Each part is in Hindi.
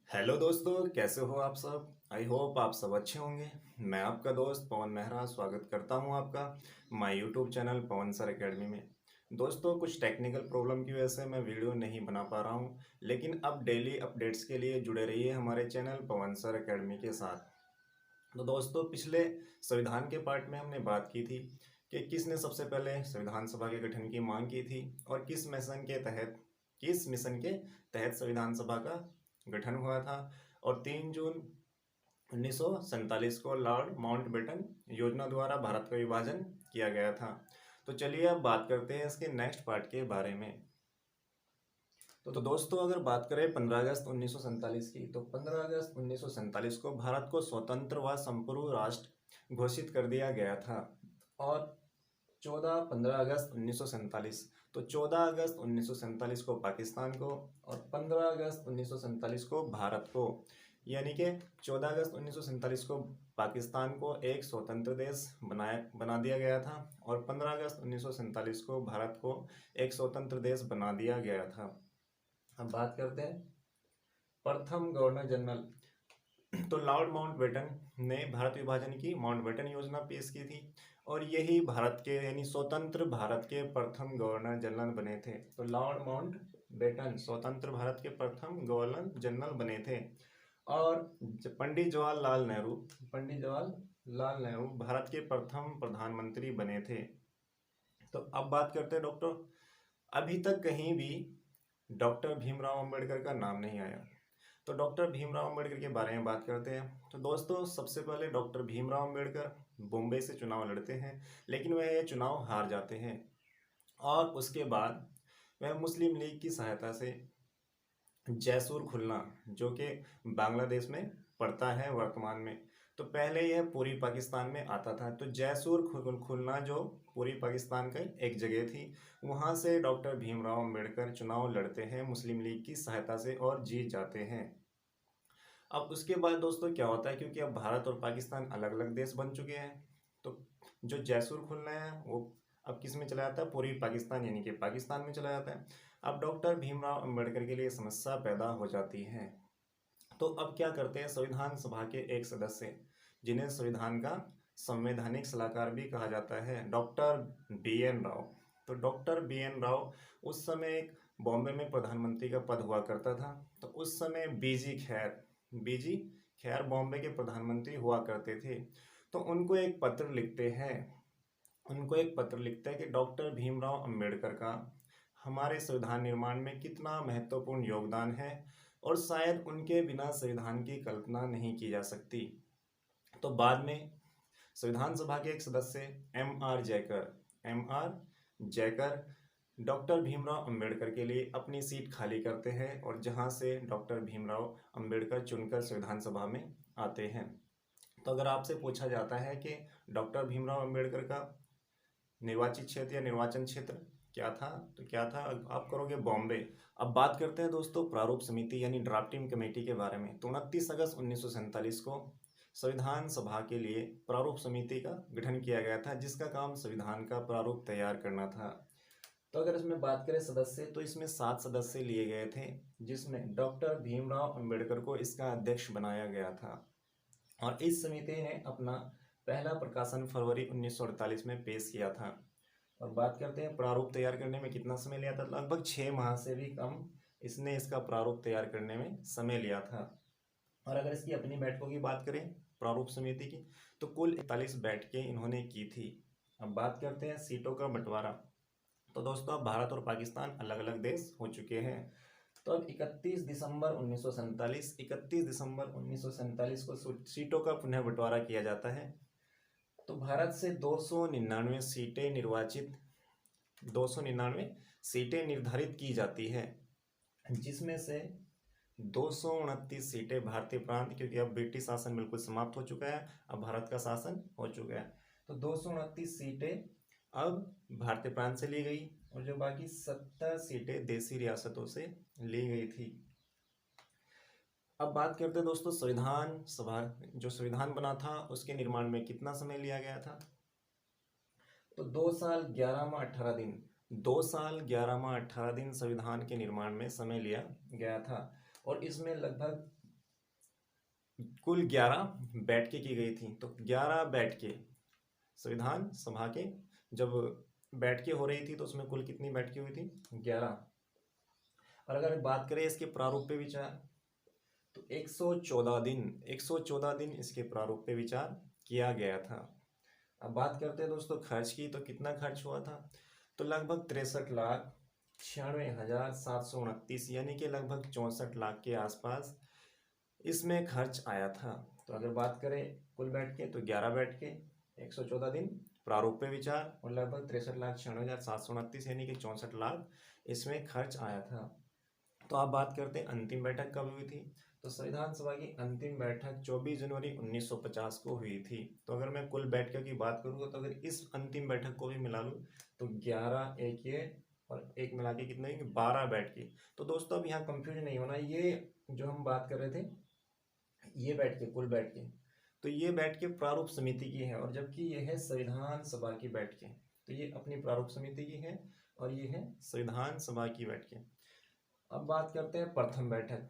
हेलो दोस्तों, कैसे हो आप सब। आई होप आप सब अच्छे होंगे। मैं आपका दोस्त पवन मेहरा स्वागत करता हूं आपका my YouTube channel Pawan sir academy में। दोस्तों, कुछ टेक्निकल प्रॉब्लम की वजह से मैं वीडियो नहीं बना पा रहा हूं, लेकिन अब डेली अपडेट्स के लिए जुड़े रहिए हमारे चैनल पवन सर एकेडमी के साथ। तो दोस्तों, पिछले संविधान के पार्ट में हमने बात की थी कि किसने सबसे पहले संविधान सभा के गठन की मांग की थी और किस मिशन के तहत संविधान सभा का गठन हुआ था। और 3 जून 1947 को लॉर्ड माउंटबेटन योजना द्वारा भारत का विभाजन किया गया था। तो चलिए अब बात करते हैं इसके नेक्स्ट पार्ट के बारे में। तो दोस्तों, अगर बात करें 15 अगस्त 1947 की, तो 15 अगस्त 1947 को भारत को स्वतंत्र व संपूर्ण राष्ट्र घोषित कर दिया गया था। और 15 अगस्त 1947, तो 14 अगस्त 1947 को पाकिस्तान को और 15 अगस्त 1947 को भारत को, यानी कि 14 अगस्त 1947 को पाकिस्तान को एक स्वतंत्र देश बना दिया गया था और 15 अगस्त 1947 को भारत को एक स्वतंत्र देश बना दिया गया था। अब बात करते हैं प्रथम गवर्नर जनरल। तो लॉर्ड माउंटबेटन ने भारत विभाजन की माउंटबेटन योजना पेश की थी और यही भारत के यानी स्वतंत्र भारत के प्रथम गवर्नर जनरल बने थे। तो लॉर्ड माउंटबेटन स्वतंत्र भारत के प्रथम गवर्नर जनरल बने थे। और पंडित जवाहरलाल नेहरू भारत के प्रथम प्रधानमंत्री बने थे। तो अब बात करते हैं अभी तक कहीं भी डॉक्टर भीमराव अंबेडकर का नाम नहीं आया। तो डॉक्टर भीमराव अंबेडकर के बारे में बात करते हैं। तो दोस्तों, सबसे पहले डॉक्टर भीमराव अंबेडकर बॉम्बे से चुनाव लड़ते हैं, लेकिन वह ये चुनाव हार जाते हैं और उसके बाद वह मुस्लिम लीग की सहायता से जैसूर खुलना, जो कि बांग्लादेश में पड़ता है वर्तमान में, तो पहले यह पूर्वी पाकिस्तान में आता था। तो जैसूर खुलना जो पूर्वी पाकिस्तान का एक जगह थी, वहाँ से डॉक्टर भीमराव अंबेडकर चुनाव लड़ते हैं मुस्लिम लीग की सहायता से और जीत जाते हैं। अब उसके बाद दोस्तों क्या होता है, क्योंकि अब भारत और पाकिस्तान अलग अलग देश बन चुके हैं, तो जो जैसूर खुलना है वो अब किस में चला जाता है, पूर्वी पाकिस्तान यानी कि पाकिस्तान में चला जाता है। अब डॉक्टर भीमराव अंबेडकर के लिए समस्या पैदा हो जाती है। तो अब क्या करते हैं, संविधान सभा के एक सदस्य, जिन्हें संविधान का संवैधानिक सलाहकार भी कहा जाता है, डॉक्टर बी एन राव। तो डॉक्टर बी एन राव उस समय एक बॉम्बे में प्रधानमंत्री का पद हुआ करता था। तो उस समय बीजी खैर बॉम्बे के प्रधानमंत्री हुआ करते थे। तो उनको एक पत्र लिखते हैं कि डॉक्टर भीमराव अंबेडकर का हमारे संविधान निर्माण में कितना महत्वपूर्ण योगदान है और शायद उनके बिना संविधान की कल्पना नहीं की जा सकती। तो बाद में संविधान सभा के एक सदस्य M R Jayakar doctor Bhimrao Ambedkar के लिए अपनी सीट खाली करते हैं और जहां से डॉक्टर भीमराव अंबेडकर चुनकर संविधान सभा में आते हैं। तो अगर आपसे पूछा जाता है कि डॉक्टर भीमराव अंबेडकर का निर्वाचित क्षेत्र या निर्वाचन क्षेत्र क्या था, तो क्या था, आप करोगे बॉम्बे। अब बात करते हैं दोस्तों प्रारूप समिति यानी ड्राफ्टिंग कमेटी के बारे में। तो 29 अगस्त 1947 को संविधान सभा के लिए प्रारूप समिति का गठन किया गया था, जिसका काम संविधान का प्रारूप तैयार करना था। तो अगर इसमें बात करें सदस्य, तो इसमें 7 सदस्य लिए गए थे, जिसमें डॉक्टर भीमराव अंबेडकर को इसका अध्यक्ष बनाया गया था। और इस समिति ने अपना पहला प्रकाशन फरवरी 1948 में पेश किया था। और बात करते हैं प्रारूप तैयार करने में कितना समय लिया था, लगभग 6 माह से भी कम इसने इसका प्रारूप तैयार करने में समय लिया था। और अगर इसकी अपनी बैठकों की बात करें प्रारूप समिति की, तो कुल 41 बैठकें इन्होंने की थी। अब बात करते हैं सीटों का बंटवारा। तो दोस्तों, अब भारत और पाकिस्तान अलग अलग देश हो चुके हैं। तो अब 31 दिसंबर 1947 को सीटों का पुनः बंटवारा किया जाता है। तो भारत से 299 सीटें निर्धारित की जाती है, जिसमें से 229 सीटें भारतीय प्रांत, क्योंकि अब ब्रिटिश शासन बिल्कुल समाप्त हो चुका है, अब भारत का शासन हो चुका है। तो 229 सीटें अब भारतीय प्रांत से ली गई और जो बाकी 70 सीटें देसी रियासतों से ली गई थी। अब बात करते हैं दोस्तों संविधान सभा, जो संविधान बना था उसके निर्माण में कितना समय लिया गया था। तो 2 साल 11 माह 18 दिन संविधान के निर्माण में समय लिया गया था। और इसमें लगभग कुल 11 बैठकें की गई थी। तो 11 बैठकें संविधान सभा के जब बैठकें हो रही थी तो उसमें कुल कितनी बैठकें हुई थी? 11। और अगर बात करें इसके प्रारूप पे विचार, तो 114 दिन इसके प्रारूप पे विचार किया गया था। अब बात करते हैं दोस्तों खर्च की, तो कितना खर्च हुआ था? तो लगभग 63,96,729 यानी कि लगभग 64 लाख के आसपास इसमें खर्च आया था। तो अगर बात करें कुल बैठ के, तो 11 बैठ के 114 दिन प्रारूप पे विचार और लगभग 63,96,729 यानी कि 64 लाख इसमें खर्च आया था। तो आप बात करते हैं अंतिम बैठक कब हुई थी? तो संविधान सभा की अंतिम बैठक 24 जनवरी 1950 को हुई थी। तो अगर मैं कुल बैठकों की बात करूँगा, तो अगर इस अंतिम बैठक को भी मिला लूँ तो 11 एक ये और एक मिला के कितने 12 बैठकें। तो दोस्तों अब यहाँ कंफ्यूज नहीं होना, ये जो हम बात कर रहे थे ये बैठकें कुल बैठकें, तो ये बैठकें प्रारूप समिति की है, और जबकि ये है संविधान सभा की बैठकें। तो ये अपनी प्रारूप समिति की है और ये है संविधान सभा की बैठकें। अब बात करते हैं प्रथम बैठक।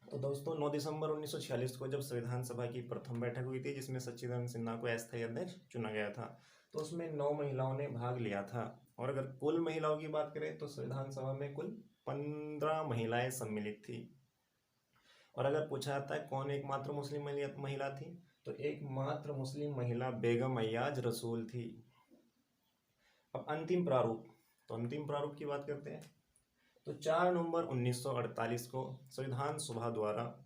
तो दोस्तों 9 दिसंबर 1946 को जब संविधान सभा की प्रथम बैठक हुई थी, जिसमें सच्चिदानंद सिन्हा को अस्थायी अध्यक्ष चुना गया था, तो उसमें 9 महिलाओं ने भाग लिया था। और अगर कुल महिलाओं की बात करें तो संविधान सभा में कुल 15 महिलाएं सम्मिलित थी। और अगर पूछा जाता है कौन एकमात्र मुस्लिम महिला थी, तो एकमात्र मुस्लिम महिला बेगम अय्याज रसूल थी। अब अंतिम प्रारूप, तो अंतिम प्रारूप की बात करते हैं। तो 4 नवंबर 1948 को संविधान सभा द्वारा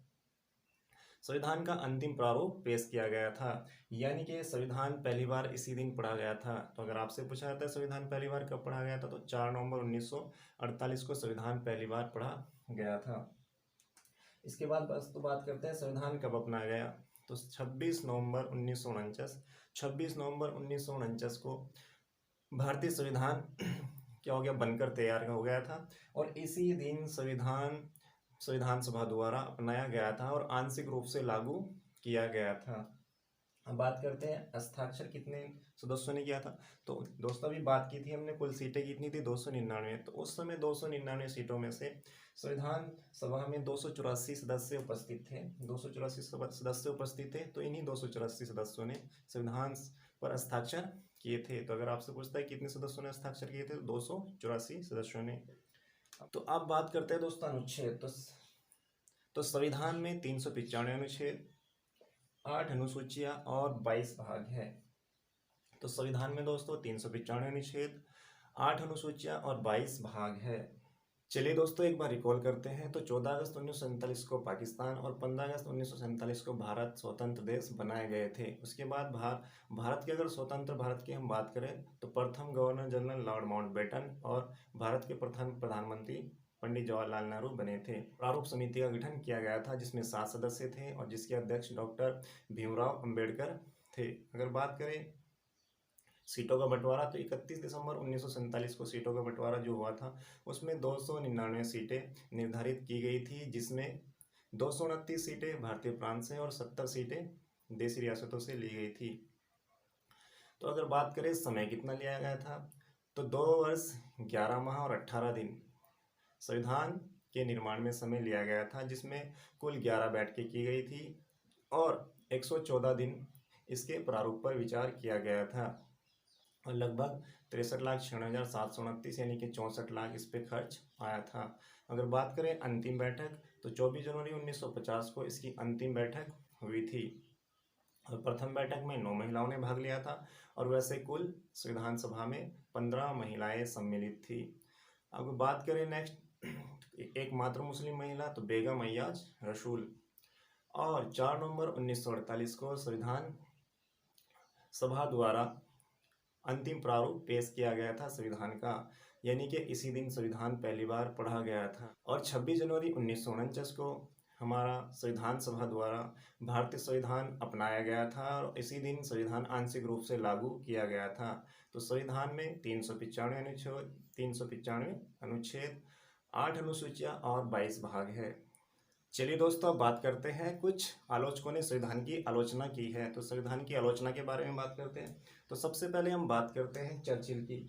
संविधान का अंतिम प्रारूप पेश किया गया था, यानी कि संविधान पहली बार इसी दिन पढ़ा गया था। तो अगर आपसे पूछा जाता है संविधान पहली बार कब पढ़ा गया था, तो 4 नवंबर 1948 को संविधान पहली बार पढ़ा गया था। इसके बाद बस तो बात करते हैं संविधान कब अपनाया गया। तो 26 नवंबर 1949 को भारतीय संविधान क्या हो गया, बनकर तैयार हो गया था, और इसी दिन संविधान सभा द्वारा अपनाया गया था और आंशिक रूप से लागू किया गया था। अब बात करते हैं हस्ताक्षर कितने सदस्यों ने किया था। तो दोस्तों अभी बात की थी हमने, कुल सीटें कितनी थी? 299। तो उस समय 299 सीटों में से संविधान सभा में 284 सदस्य उपस्थित थे। 284 सदस्य उपस्थित थे, तो इन्हीं 284 सदस्यों ने संविधान पर हस्ताक्षर किए थे। तो अगर आपसे पूछता है कितने सदस्यों ने हस्ताक्षर किए थे, तो 284 सदस्यों ने। तो अब बात करते हैं दोस्तों अनुच्छेद। तो संविधान में 395 अनुच्छेद, 8 अनुसूचियां और 22 भाग है। तो संविधान में दोस्तों 395 अनुच्छेद, 8 अनुसूचियां और 22 भाग है। चलिए दोस्तों एक बार रिकॉल करते हैं। तो 14 अगस्त 1947 को पाकिस्तान और 15 अगस्त 1947 को भारत स्वतंत्र देश बनाए गए थे। उसके बाद भारत के अगर स्वतंत्र भारत की हम बात करें, तो प्रथम गवर्नर जनरल लॉर्ड माउंटबेटन और भारत के प्रथम प्रधानमंत्री पंडित जवाहरलाल नेहरू बने थे। प्रारूप समिति का गठन किया गया था, जिसमें 7 सदस्य थे और जिसके अध्यक्ष डॉक्टर भीमराव अंबेडकर थे। अगर बात करें सीटों का बंटवारा, तो 31 दिसंबर 1947 को सीटों का बंटवारा जो हुआ था, उसमें 299 सीटें निर्धारित की गई थी, जिसमें 229 सीटें भारतीय प्रांत से और 70 सीटें देशी रियासतों से ली गई थी। तो अगर बात करें समय कितना लिया गया था, तो 2 वर्ष 11 माह और 18 दिन संविधान के निर्माण में समय लिया गया था, जिसमें कुल 11 बैठकें की गई थी और 114 दिन इसके प्रारूप पर विचार किया गया था, और लगभग 63,96,729 यानी कि 64 लाख इस पे खर्च आया था। अगर बात करें अंतिम बैठक, तो 24 जनवरी 1950 को इसकी अंतिम बैठक हुई थी, और प्रथम बैठक में 9 महिलाओं ने भाग लिया था, और वैसे कुल संविधान सभा में 15 महिलाएं सम्मिलित थी। अब बात करें नेक्स्ट एकमात्र मुस्लिम महिला, तो बेगम अय्याज रसूल। और 4 नवंबर 1948 को संविधान सभा द्वारा अंतिम प्रारूप पेश किया गया था संविधान का, यानी कि इसी दिन संविधान पहली बार पढ़ा गया था। और 26 जनवरी 1949 को हमारा संविधान सभा द्वारा भारतीय संविधान अपनाया गया था, और इसी दिन संविधान आंशिक रूप से लागू किया गया था। तो संविधान में 395 अनुच्छेद, 8 अनुसूचियां और 22 भाग है। चलिए दोस्तों अब बात करते हैं, कुछ आलोचकों ने संविधान की आलोचना की है। तो संविधान की आलोचना के बारे में बात करते हैं। तो सबसे पहले हम बात करते हैं चर्चिल की।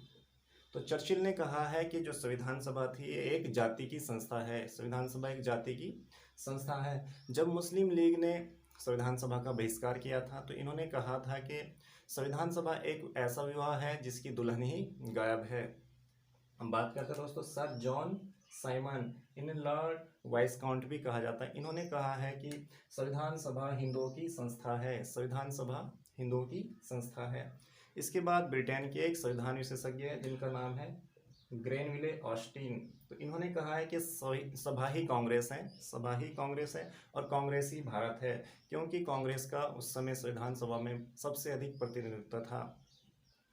तो चर्चिल ने कहा है कि जो संविधान सभा थी ये एक जाति की संस्था है। संविधान सभा एक जाति की संस्था है। जब मुस्लिम लीग ने संविधान सभा का बहिष्कार किया था तो इन्होंने कहा था कि संविधान सभा एक ऐसा विवाह है जिसकी दुल्हन ही गायब है। हम बात करते हैं दोस्तों सर जॉन साइमन, इन्हें लॉर्ड वाइस्काउंट भी कहा जाता है। इन्होंने कहा है कि संविधान सभा हिंदुओं की संस्था है, संविधान सभा हिंदुओं की संस्था है। इसके बाद ब्रिटेन के एक संविधान विशेषज्ञ है जिनका नाम है ग्रेनविले ऑस्टिन, तो इन्होंने कहा है कि सभा ही कांग्रेस है, सभा ही कांग्रेस है और कांग्रेस ही भारत है, क्योंकि कांग्रेस का उस समय संविधान सभा में सबसे अधिक प्रतिनिधित्व था।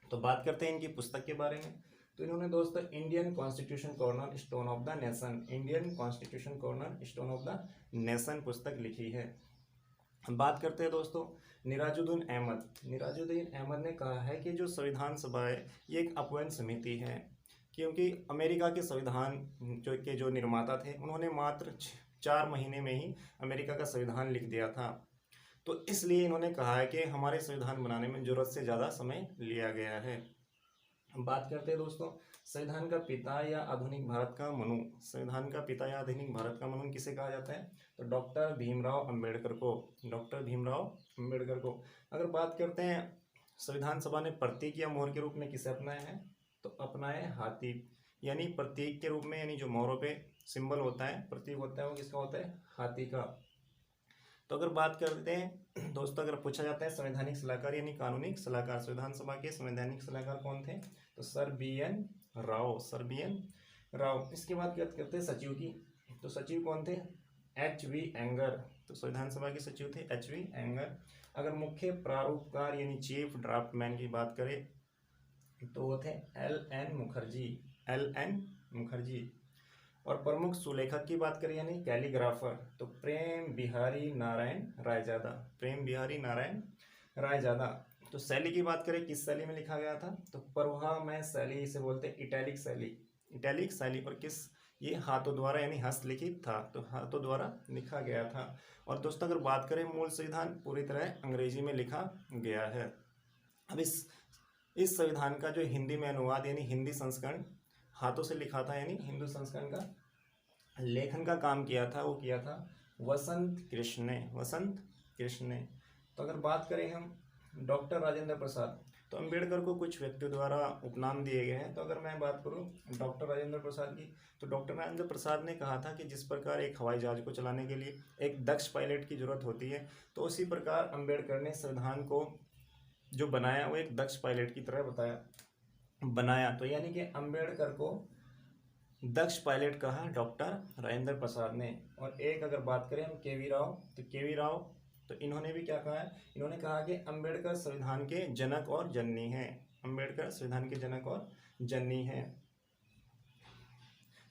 तो बात करते हैं इनकी पुस्तक के बारे में। तो इन्होंने दोस्तों Indian constitution corner stone of the nation, Indian constitution corner stone of the nation पुस्तक लिखी है। बात करते हैं दोस्तों निराजुद्दीन अहमद, निराजुद्दीन अहमद ने कहा है कि जो संविधान सभा है ये एक अपवन समिति है, क्योंकि अमेरिका के संविधान जो निर्माता थे उन्होंने मात्र 4 महीने में ही अमेरिका का संविधान लिख दिया था। तो इसलिए इन्होंने कहा है कि हमारे संविधान बनाने में ज़रूरत से ज़्यादा समय लिया गया है। बात करते हैं दोस्तों संविधान का पिता या आधुनिक भारत का मनु, संविधान का पिता या आधुनिक भारत का मनु किसे कहा जाता है? तो डॉक्टर भीमराव अंबेडकर को, डॉक्टर भीमराव अंबेडकर को। अगर बात करते हैं संविधान सभा ने प्रतीक या मोहर के रूप में किसे अपनाया है? तो अपनाए हाथी, यानी प्रतीक के रूप में, यानी जो मोहरों पे सिंबल होता है, प्रतीक होता है, वो किसका होता है? हाथी का। तो अगर बात करते हैं दोस्तों, अगर पूछा जाता है संवैधानिक सलाहकार यानी कानूनी सलाहकार, संविधान सभा के संवैधानिक सलाहकार कौन थे? तो sir BN. Rao, sir BN. Rao. इसके बाद बात करते हैं सचिव की, तो सचिव कौन थे? एच.वी. एंगर, तो संविधान सभा के सचिव थे एच.वी. एंगर। अगर मुख्य प्रारूपकार यानी चीफ ड्राफ्टमैन की बात करें तो वो थे एल.एन. मुखर्जी, एल.एन. मुखर्जी। और प्रमुख सुलेखक की बात करें यानी कैलीग्राफर, तो प्रेम बिहारी नारायण रायजादा, प्रेम बिहारी नारायण रायजादा। तो शैली की बात करें किस शैली में लिखा गया था? तो प्रवाहमय शैली, इसे बोलते हैं इटैलिक शैली, इटैलिक शैली। और किस, ये हाथों द्वारा यानी हस्तलिखित था, तो हाथों द्वारा लिखा गया था। और दोस्तों अगर बात करें मूल संविधान पूरी तरह अंग्रेजी में लिखा गया है। अब इस संविधान का जो हिंदी में अनुवाद यानी हिंदी संस्करण हाथों से लिखा था, यानी हिंदू संस्करण का लेखन का काम किया था, वो किया था वसंत कृष्ण ने, वसंत कृष्ण ने। तो अगर बात करें हम डॉक्टर राजेंद्र प्रसाद, तो अंबेडकर को कुछ व्यक्तियों द्वारा उपनाम दिए गए हैं। तो अगर मैं बात करूं डॉक्टर राजेंद्र प्रसाद की, तो डॉक्टर राजेंद्र प्रसाद ने कहा था कि जिस प्रकार एक हवाई जहाज को चलाने के लिए एक दक्ष पायलट की जरूरत होती है, तो उसी प्रकार अंबेडकर ने संविधान को जो बनाया वो एक दक्ष पायलट की तरह बनाया। तो यानी कि अंबेडकर को दक्ष पायलट कहा डॉक्टर राजेंद्र प्रसाद ने। और एक अगर बात करें हम के.वी. राव, तो के.वी. राव, तो इन्होंने भी क्या कहा है? इन्होंने कहा कि अंबेडकर संविधान के जनक और जननी हैं, अंबेडकर संविधान के जनक और जननी हैं।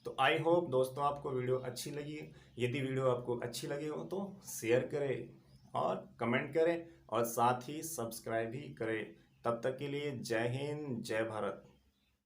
तो आई होप दोस्तों आपको वीडियो अच्छी लगी। यदि वीडियो आपको अच्छी लगी हो तो शेयर करें और कमेंट करें और साथ ही सब्सक्राइब भी करें। तब तक के लिए जय हिंद, जय भारत।